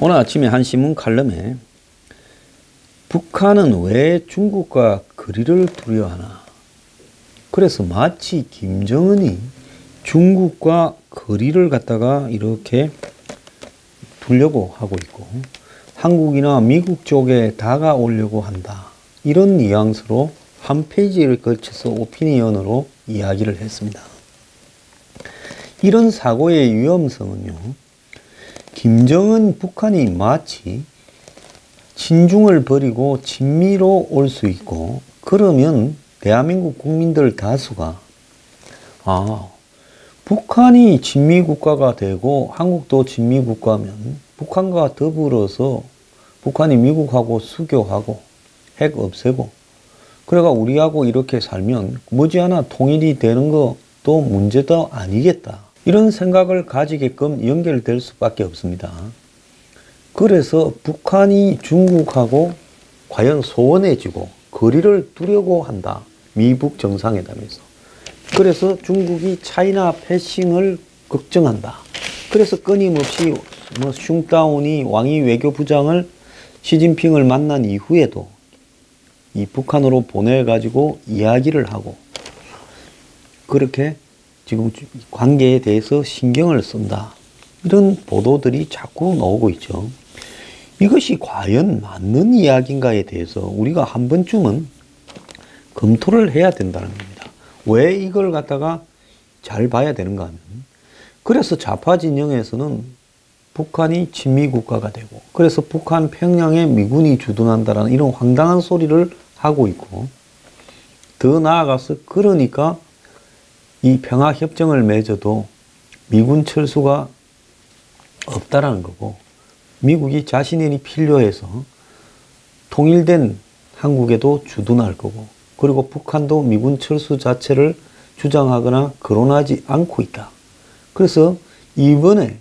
오늘 아침에 한 신문 칼럼에 북한은 왜 중국과 거리를 두려워하나? 그래서 마치 김정은이 중국과 거리를 갖다가 이렇게 두려고 하고 있고 한국이나 미국 쪽에 다가오려고 한다. 이런 뉘앙스로 한 페이지를 걸쳐서 오피니언으로 이야기를 했습니다. 이런 사고의 위험성은요, 김정은 북한이 마치 친중을 버리고 친미로 올 수 있고, 그러면 대한민국 국민들 다수가 북한이 친미국가가 되고 한국도 친미국가면 북한과 더불어서 북한이 미국하고 수교하고 핵 없애고 그래가 우리하고 이렇게 살면 머지않아 통일이 되는 것도 문제도 아니겠다. 이런 생각을 가지게끔 연결될 수밖에 없습니다. 그래서 북한이 중국하고 과연 소원해지고 거리를 두려고 한다. 미북 정상회담에서. 그래서 중국이 차이나 패싱을 걱정한다. 그래서 끊임없이 슝다운이 왕이 외교부장을 시진핑을 만난 이후에도 이 북한으로 보내가지고 이야기를 하고 그렇게 지금 관계에 대해서 신경을 쓴다. 이런 보도들이 자꾸 나오고 있죠. 이것이 과연 맞는 이야기인가에 대해서 우리가 한 번쯤은 검토를 해야 된다는 겁니다. 왜 이걸 갖다가 잘 봐야 되는가 하면, 그래서 좌파 진영에서는 북한이 친미국가가 되고 그래서 북한 평양에 미군이 주둔한다라는 이런 황당한 소리를 하고 있고, 더 나아가서 그러니까 이 평화협정을 맺어도 미군 철수가 없다라는 거고, 미국이 자신이 필요해서 통일된 한국에도 주둔할 거고, 그리고 북한도 미군 철수 자체를 주장하거나 거론하지 않고 있다. 그래서 이번에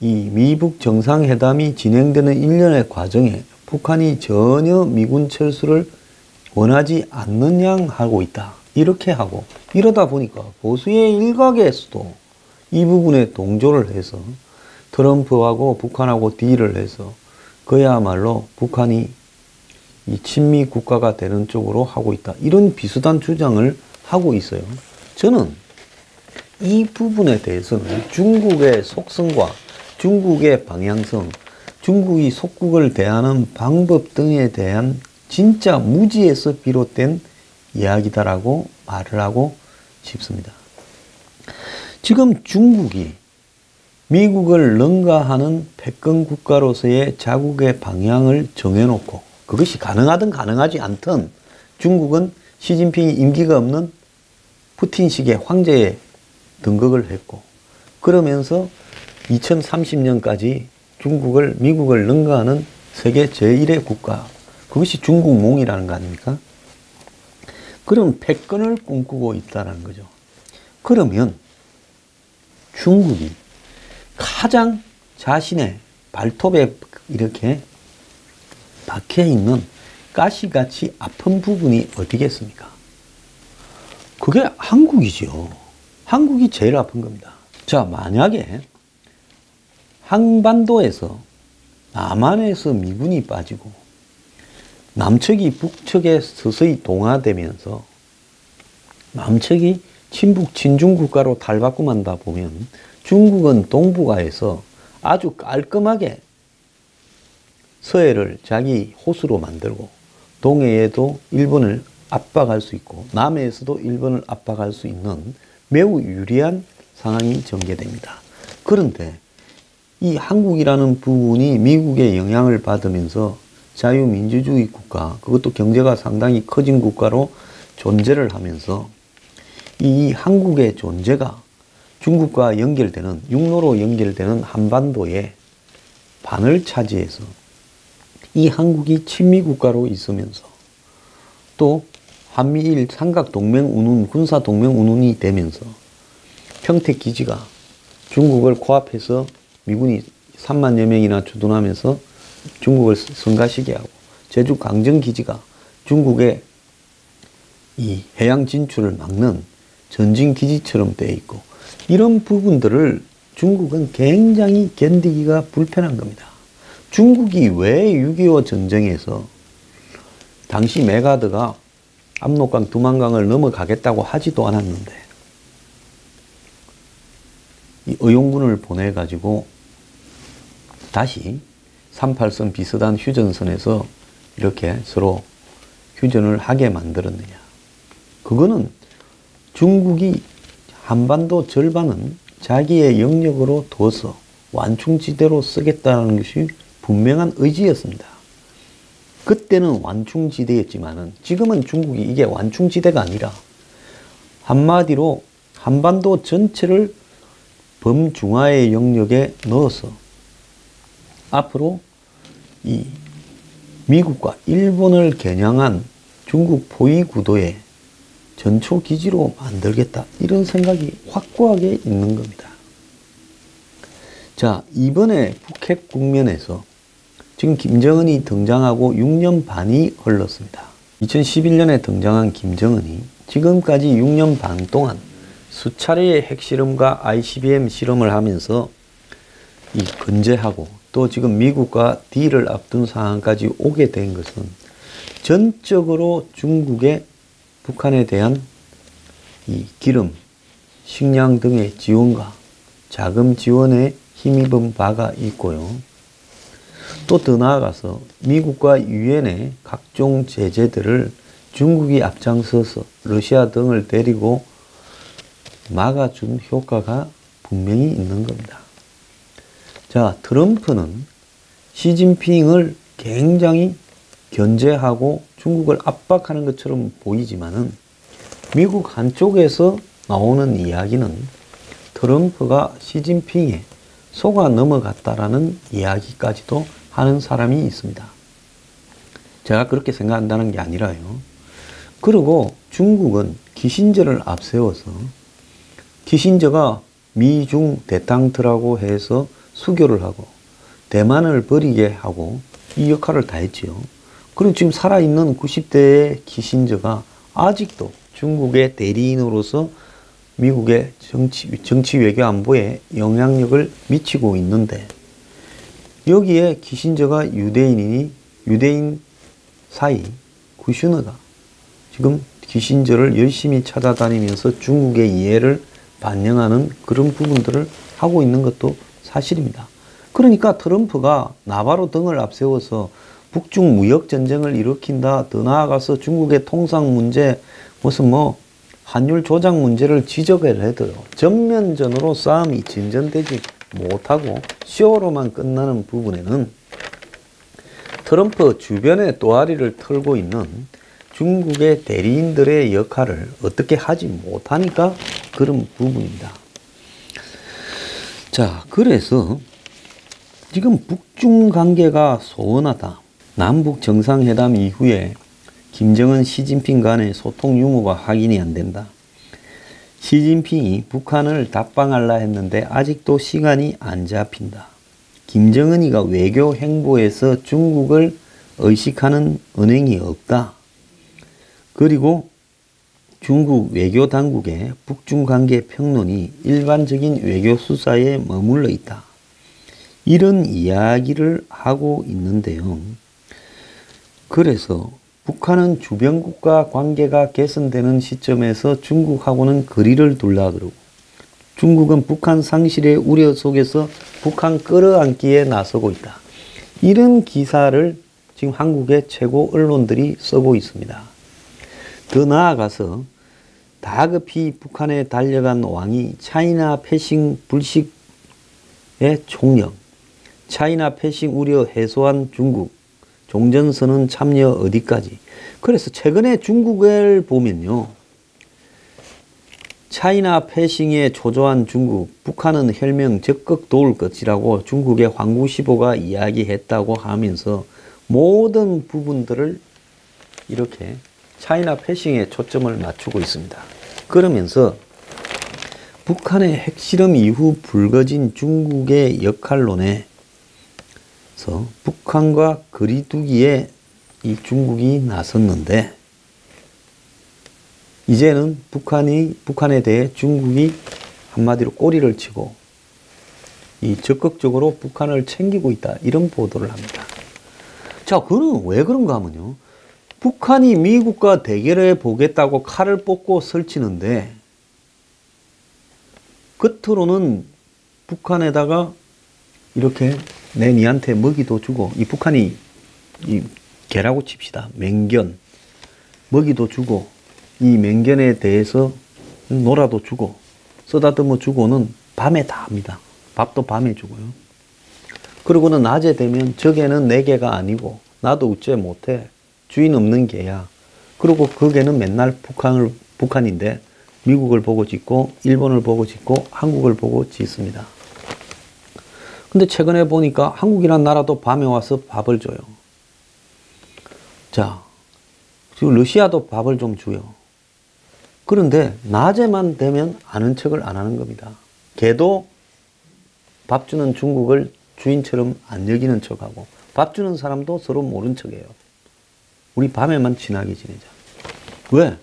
이 미북 정상회담이 진행되는 일련의 과정에 북한이 전혀 미군 철수를 원하지 않는 양 하고 있다. 이렇게 하고, 이러다 보니까 보수의 일각에서도 이 부분에 동조를 해서 트럼프하고 북한하고 딜을 해서 그야말로 북한이 이 친미 국가가 되는 쪽으로 하고 있다. 이런 비슷한 주장을 하고 있어요. 저는 이 부분에 대해서는 중국의 속성과 중국의 방향성, 중국이 속국을 대하는 방법 등에 대한 진짜 무지에서 비롯된 이야기다라고 말을 하고 싶습니다. 지금 중국이 미국을 능가하는 패권 국가로서의 자국의 방향을 정해놓고 그것이 가능하든 가능하지 않든 중국은 시진핑이 임기가 없는 푸틴식의 황제에 등극을 했고, 그러면서 2030년까지 미국을 능가하는 세계 제1의 국가, 그것이 중국몽이라는 거 아닙니까? 그럼 패권을 꿈꾸고 있다는 거죠. 그러면 중국이 가장 자신의 발톱에 이렇게 박혀있는 가시같이 아픈 부분이 어디겠습니까? 그게 한국이죠. 한국이 제일 아픈 겁니다. 자, 만약에 한반도에서 남한에서 미군이 빠지고 남측이 북측에 서서히 동화되면서 남측이 친북 친중 국가로 탈바꿈한다 보면 중국은 동북아에서 아주 깔끔하게 서해를 자기 호수로 만들고 동해에도 일본을 압박할 수 있고 남해에서도 일본을 압박할 수 있는 매우 유리한 상황이 전개됩니다. 그런데 이 한국이라는 부분이 미국의 영향을 받으면서 자유민주주의 국가, 그것도 경제가 상당히 커진 국가로 존재를 하면서 이 한국의 존재가 중국과 연결되는, 육로로 연결되는 한반도의 반을 차지해서 이 한국이 친미국가로 있으면서 또 한미일 삼각동맹운운, 군사동맹운운이 되면서 평택기지가 중국을 코앞해서 미군이 3만여 명이나 주둔하면서 중국을 성가시게 하고, 제주 강정기지가 중국의 이 해양 진출을 막는 전진기지처럼 되어 있고, 이런 부분들을 중국은 굉장히 견디기가 불편한 겁니다. 중국이 왜 6.25 전쟁에서 당시 메가드가 압록강, 두만강을 넘어가겠다고 하지도 않았는데 이 의용군을 보내가지고 다시 38선 비슷한 휴전선에서 이렇게 서로 휴전을 하게 만들었느냐. 그거는 중국이 한반도 절반은 자기의 영역으로 둬서 완충지대로 쓰겠다는 것이 분명한 의지였습니다. 그때는 완충지대였지만은 지금은 중국이 이게 완충지대가 아니라 한마디로 한반도 전체를 범중화의 영역에 넣어서 앞으로 이 미국과 일본을 겨냥한 중국 포위 구도의 전초 기지로 만들겠다. 이런 생각이 확고하게 있는 겁니다. 자, 이번에 북핵 국면에서 지금 김정은이 등장하고 6년 반이 흘렀습니다. 2011년에 등장한 김정은이 지금까지 6년 반 동안 수차례의 핵실험과 ICBM 실험을 하면서 이 건재하고 또 지금 미국과 딜을 앞둔 상황까지 오게 된 것은 전적으로 중국의 북한에 대한 이 기름, 식량 등의 지원과 자금 지원에 힘입은 바가 있고요. 또 더 나아가서 미국과 유엔의 각종 제재들을 중국이 앞장서서 러시아 등을 데리고 막아준 효과가 분명히 있는 겁니다. 자, 트럼프는 시진핑을 굉장히 견제하고 중국을 압박하는 것처럼 보이지만은 미국 한쪽에서 나오는 이야기는 트럼프가 시진핑에 속아 넘어갔다라는 이야기까지도 하는 사람이 있습니다. 제가 그렇게 생각한다는 게 아니라요. 그리고 중국은 키신저를 앞세워서 키신저가 미중 대탕트라고 해서 수교를 하고 대만을 버리게 하고 이 역할을 다 했지요. 그리고 지금 살아있는 90대의 키신저가 아직도 중국의 대리인으로서 미국의 정치 외교 안보에 영향력을 미치고 있는데 여기에 키신저가 유대인이니 유대인 사이 쿠슈너가 지금 키신저를 열심히 찾아다니면서 중국의 이해를 반영하는 그런 부분들을 하고 있는 것도 사실입니다. 그러니까 트럼프가 나바로 등을 앞세워서 북중 무역 전쟁을 일으킨다. 더 나아가서 중국의 통상 문제, 무슨 환율 조작 문제를 지적을 해도요. 전면전으로 싸움이 진전되지 못하고 쇼로만 끝나는 부분에는 트럼프 주변에 또아리를 털고 있는 중국의 대리인들의 역할을 어떻게 하지 못하니까 그런 부분입니다. 자, 그래서 지금 북중 관계가 소원하다. 남북 정상회담 이후에 김정은, 시진핑 간의 소통 유무가 확인이 안 된다. 시진핑이 북한을 답방하려 했는데 아직도 시간이 안 잡힌다. 김정은이가 외교 행보에서 중국을 의식하는 언행이 없다. 그리고 중국 외교 당국의 북중 관계 평론이 일반적인 외교 수사에 머물러 있다. 이런 이야기를 하고 있는데요. 그래서 북한은 주변국과 관계가 개선되는 시점에서 중국하고는 거리를 둘라 그러고 중국은 북한 상실의 우려 속에서 북한 끌어안기에 나서고 있다. 이런 기사를 지금 한국의 최고 언론들이 쓰고 있습니다. 더 나아가서 다급히 북한에 달려간 왕이 차이나 패싱 불식의 총령, 차이나 패싱 우려 해소한 중국, 종전선언 참여 어디까지. 그래서 최근에 중국을 보면요. 차이나 패싱에 초조한 중국, 북한은 혈명 적극 도울 것이라고 중국의 황구시보가 이야기했다고 하면서 모든 부분들을 이렇게 차이나 패싱에 초점을 맞추고 있습니다. 그러면서 북한의 핵실험 이후 불거진 중국의 역할론에서 북한과 거리두기에 이 중국이 나섰는데 이제는 북한에 대해 중국이 한마디로 꼬리를 치고 이 적극적으로 북한을 챙기고 있다. 이런 보도를 합니다. 자, 그는 왜 그런가 하면요. 북한이 미국과 대결해 보겠다고 칼을 뽑고 설치는데 겉으로는 북한에다가 이렇게 내 니한테 먹이도 주고 이 북한이 이 개라고 칩시다. 맹견 먹이도 주고 이 맹견에 대해서 놀아도 주고 쓰다듬어 주고는 밤에 다 합니다. 밥도 밤에 주고요. 그러고는 낮에 되면 저 개는 내 개가 아니고 나도 어째 못해. 주인 없는 개야. 그리고 그 개는 맨날 북한인데 미국을 보고 짖고 일본을 보고 짖고 한국을 보고 짖습니다. 근데 최근에 보니까 한국이란 나라도 밤에 와서 밥을 줘요. 자, 지금 러시아도 밥을 좀 줘요. 그런데 낮에만 되면 아는 척을 안 하는 겁니다. 걔도 밥 주는 중국을 주인처럼 안 여기는 척하고 밥 주는 사람도 서로 모른 척해요. 우리 밤에만 친하게 지내자. 왜?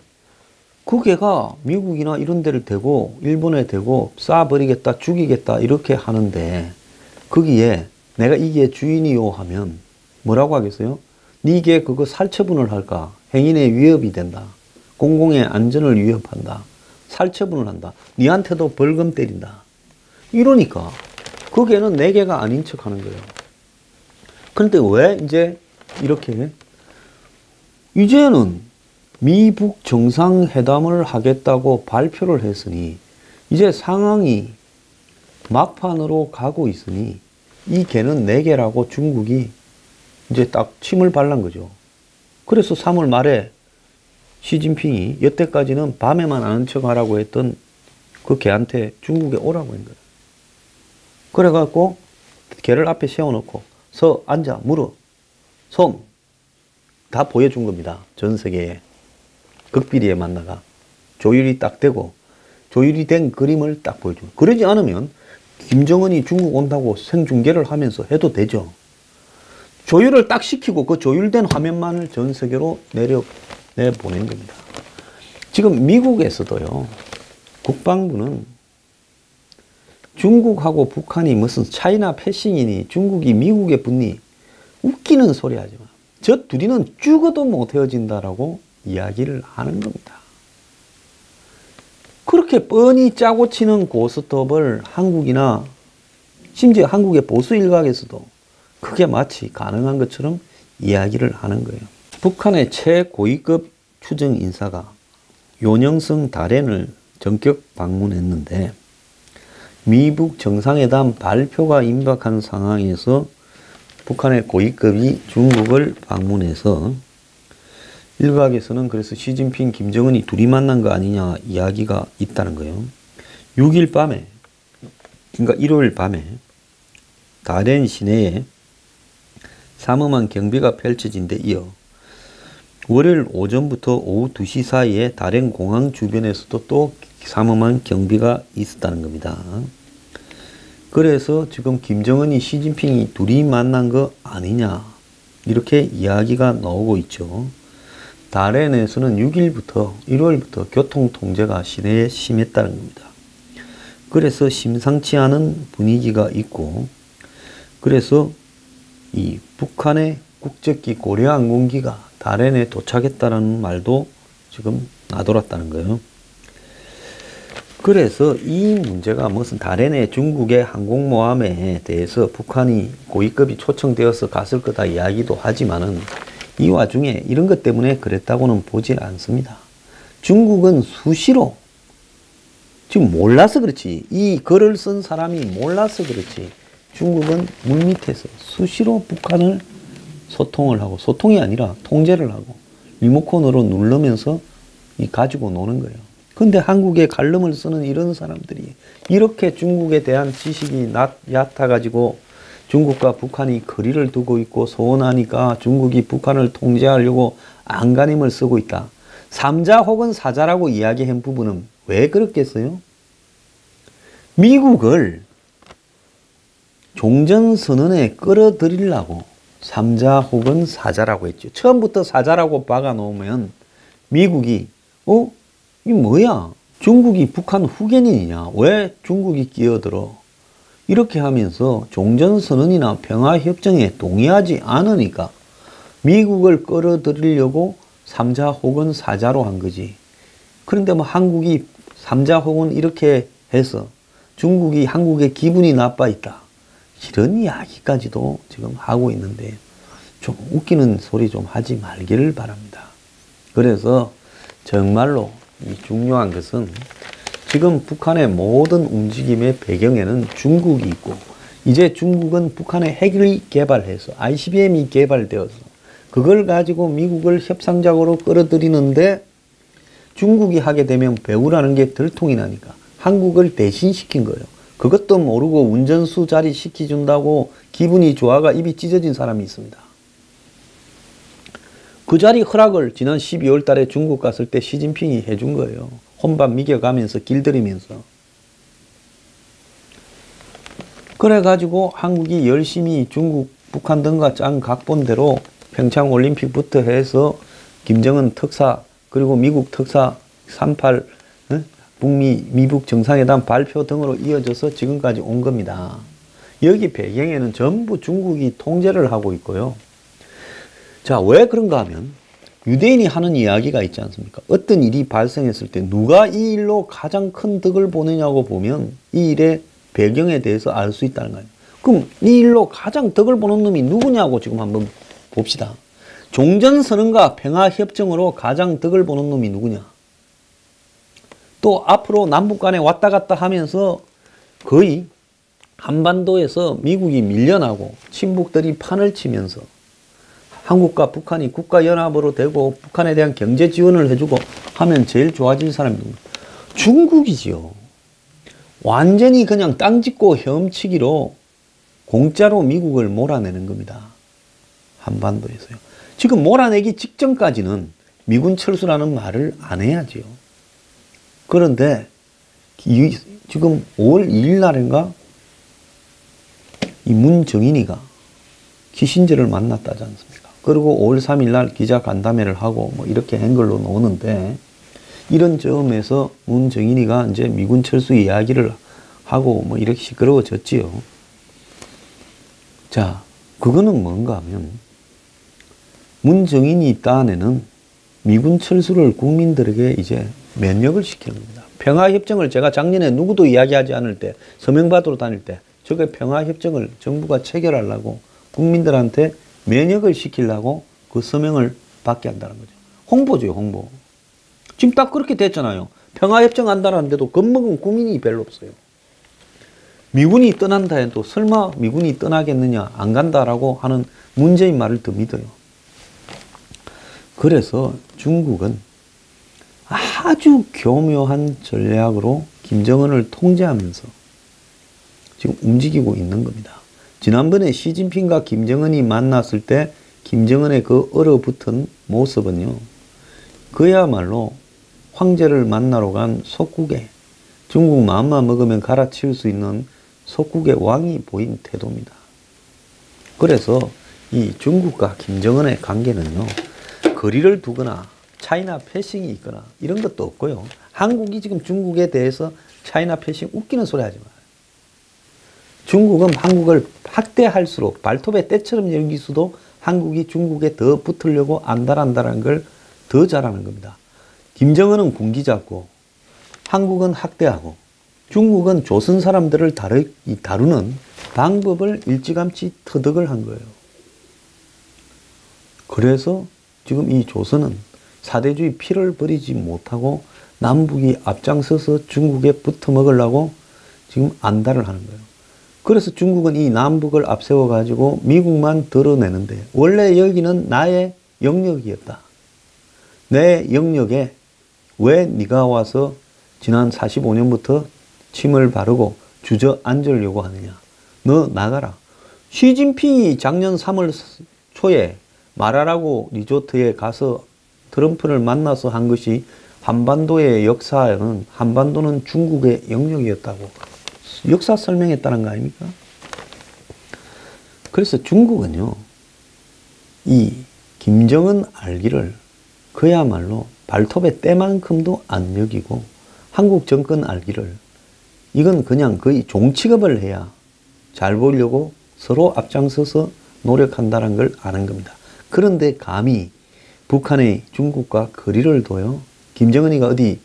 그 개가 미국이나 이런 데를 대고 일본에 대고 쏴버리겠다 죽이겠다 이렇게 하는데 거기에 내가 이게 주인이요 하면 뭐라고 하겠어요? 네 개 그거 살처분을 할까? 행인의 위협이 된다. 공공의 안전을 위협한다. 살처분을 한다. 니한테도 벌금 때린다. 이러니까 그 개는 내 개가 아닌 척 하는 거예요. 그런데 왜 이제 이렇게 이제는 미북 정상회담을 하겠다고 발표를 했으니 이제 상황이 막판으로 가고 있으니 이 개는 내 개라고 중국이 이제 딱 침을 발란 거죠. 그래서 3월 말에 시진핑이 여태까지는 밤에만 아는 척 하라고 했던 그 개한테 중국에 오라고 한 거예요. 그래갖고 개를 앞에 세워놓고 서 앉아 물어 손 다 보여준 겁니다. 전 세계에 극비리에 만나가 조율이 딱 되고 조율이 된 그림을 딱 보여준. 그러지 않으면 김정은이 중국 온다고 생중계를 하면서 해도 되죠. 조율을 딱 시키고 그 조율된 화면만을 전 세계로 내보낸 겁니다. 지금 미국에서도요. 국방부는 중국하고 북한이 무슨 차이나 패싱이니 중국이 미국에 붙니 웃기는 소리 하지 마. 저 둘이는 죽어도 못 헤어진다라고 이야기를 하는 겁니다. 그렇게 뻔히 짜고 치는 고스톱을 한국이나 심지어 한국의 보수 일각에서도 그게 마치 가능한 것처럼 이야기를 하는 거예요. 북한의 최고위급 추정 인사가 요녕성 다롄을 전격 방문했는데 미북 정상회담 발표가 임박한 상황에서 북한의 고위급이 중국을 방문해서 일각에서는 그래서 시진핑, 김정은이 둘이 만난 거 아니냐 이야기가 있다는 거예요. 6일 밤에, 그러니까 일요일 밤에 다롄 시내에 삼엄한 경비가 펼쳐진 데 이어 월요일 오전부터 오후 2시 사이에 다롄 공항 주변에서도 또 삼엄한 경비가 있었다는 겁니다. 그래서 지금 김정은이 시진핑이 둘이 만난 거 아니냐 이렇게 이야기가 나오고 있죠. 다롄에서는 6일부터 일요일부터 교통 통제가 시내에 심했다는 겁니다. 그래서 심상치 않은 분위기가 있고 그래서 이 북한의 국적기 고려항공기가 다롄에 도착했다는 말도 지금 나돌았다는 거예요. 그래서 이 문제가 무슨 다롄의 중국의 항공모함에 대해서 북한이 고위급이 초청되어서 갔을 거다 이야기도 하지만은 이 와중에 이런 것 때문에 그랬다고는 보지 않습니다. 중국은 수시로 지금 몰라서 그렇지 이 글을 쓴 사람이 몰라서 그렇지 중국은 물밑에서 수시로 북한을 소통을 하고 소통이 아니라 통제를 하고 리모컨으로 누르면서 가지고 노는 거예요. 근데 한국에 칼럼을 쓰는 이런 사람들이 이렇게 중국에 대한 지식이 얕아가지고 중국과 북한이 거리를 두고 있고 서운하니까 중국이 북한을 통제하려고 안간힘을 쓰고 있다. 3자 혹은 4자라고 이야기한 부분은 왜 그렇겠어요? 미국을 종전선언에 끌어들이려고 3자 혹은 4자라고 했죠. 처음부터 4자라고 박아놓으면 미국이 이 뭐야? 중국이 북한 후견인이냐? 왜 중국이 끼어들어? 이렇게 하면서 종전선언이나 평화협정에 동의하지 않으니까 미국을 끌어들이려고 3자 혹은 4자로 한 거지. 그런데 뭐 한국이 3자 혹은 이렇게 해서 중국이 한국의 기분이 나빠 있다. 이런 이야기까지도 지금 하고 있는데 좀 웃기는 소리 좀 하지 말기를 바랍니다. 그래서 정말로 이 중요한 것은 지금 북한의 모든 움직임의 배경에는 중국이 있고 이제 중국은 북한의 핵을 개발해서 ICBM이 개발되어서 그걸 가지고 미국을 협상적으로 끌어들이는데 중국이 하게 되면 배우라는 게 들통이 나니까 한국을 대신시킨 거예요. 그것도 모르고 운전수 자리 시켜준다고 기분이 좋아가 입이 찢어진 사람이 있습니다. 그 자리 허락을 지난 12월 달에 중국 갔을 때 시진핑이 해준 거예요. 혼밥 미겨가면서 길들이면서. 그래가지고 한국이 열심히 중국, 북한 등과 짠 각본대로 평창올림픽부터 해서 김정은 특사 그리고 미국 특사 38 북미 미북 정상회담 발표 등으로 이어져서 지금까지 온 겁니다. 여기 배경에는 전부 중국이 통제를 하고 있고요. 자, 왜 그런가 하면 유대인이 하는 이야기가 있지 않습니까? 어떤 일이 발생했을 때 누가 이 일로 가장 큰 덕을 보느냐고 보면 이 일의 배경에 대해서 알 수 있다는 거예요. 그럼 이 일로 가장 덕을 보는 놈이 누구냐고 지금 한번 봅시다. 종전선언과 평화협정으로 가장 덕을 보는 놈이 누구냐? 또 앞으로 남북 간에 왔다 갔다 하면서 거의 한반도에서 미국이 밀려나고 친북들이 판을 치면서 한국과 북한이 국가연합으로 되고 북한에 대한 경제 지원을 해주고 하면 제일 좋아질 사람이 누구냐? 중국이지요. 완전히 그냥 땅 짚고 헤엄치기로 공짜로 미국을 몰아내는 겁니다. 한반도에서요. 지금 몰아내기 직전까지는 미군 철수라는 말을 안 해야지요. 그런데 지금 5월 2일 날인가 이 문정인이가 키신저를 만났다지 않습니까? 그리고 5월 3일 날 기자 간담회를 하고 뭐 이렇게 한 걸로 나오는데 이런 점에서 문정인이가 이제 미군 철수 이야기를 하고 뭐 이렇게 시끄러워졌지요. 자, 그거는 뭔가 하면 문정인이 딴에는 미군 철수를 국민들에게 이제 면역을 시키는 겁니다. 평화협정을 제가 작년에 누구도 이야기하지 않을 때 서명받으러 다닐 때 저게 평화협정을 정부가 체결하려고 국민들한테 면역을 시키려고 그 서명을 받게 한다는 거죠. 홍보죠, 홍보. 지금 딱 그렇게 됐잖아요. 평화협정 한다는데도 겁먹은 국민이 별로 없어요. 미군이 떠난다 해도 설마 미군이 떠나겠느냐, 안 간다라고 하는 문재인 말을 더 믿어요. 그래서 중국은 아주 교묘한 전략으로 김정은을 통제하면서 지금 움직이고 있는 겁니다. 지난번에 시진핑과 김정은이 만났을 때 김정은의 그 얼어붙은 모습은요, 그야말로 황제를 만나러 간 속국에 중국 마음만 먹으면 갈아치울 수 있는 속국의 왕이 보인 태도입니다. 그래서 이 중국과 김정은의 관계는요, 거리를 두거나 차이나 패싱이 있거나 이런 것도 없고요. 한국이 지금 중국에 대해서 차이나 패싱 웃기는 소리 하지 마요. 중국은 한국을 학대할수록 발톱에 때처럼 여기수도 한국이 중국에 더 붙으려고 안달한다는 걸 더 잘하는 겁니다. 김정은은 군기 잡고 한국은 학대하고 중국은 조선 사람들을 다루는 방법을 일찌감치 터득을 한 거예요. 그래서 지금 이 조선은 사대주의 피를 버리지 못하고 남북이 앞장서서 중국에 붙어 먹으려고 지금 안달을 하는 거예요. 그래서 중국은 이 남북을 앞세워 가지고 미국만 드러내는데 원래 여기는 나의 영역이었다. 내 영역에 왜 네가 와서 지난 45년부터 침을 바르고 주저앉으려고 하느냐. 너 나가라. 시진핑이 작년 3월 초에 마라라고 리조트에 가서 트럼프를 만나서 한 것이 한반도의 역사에는 한반도는 중국의 영역이었다고 역사 설명했다는 거 아닙니까? 그래서 중국은요, 이 김정은 알기를 그야말로 발톱의 때만큼도 안 여기고 한국 정권 알기를 이건 그냥 거의 종취급을 해야 잘 보이려고 서로 앞장서서 노력한다는 걸 아는 겁니다. 그런데 감히 북한의 중국과 거리를 둬요. 김정은이가 어디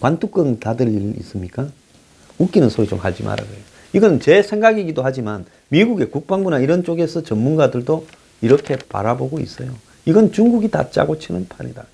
관뚜껑 닫을 일 있습니까? 웃기는 소리 좀 하지 말아요. 이건 제 생각이기도 하지만 미국의 국방부나 이런 쪽에서 전문가들도 이렇게 바라보고 있어요. 이건 중국이 다 짜고 치는 판이다.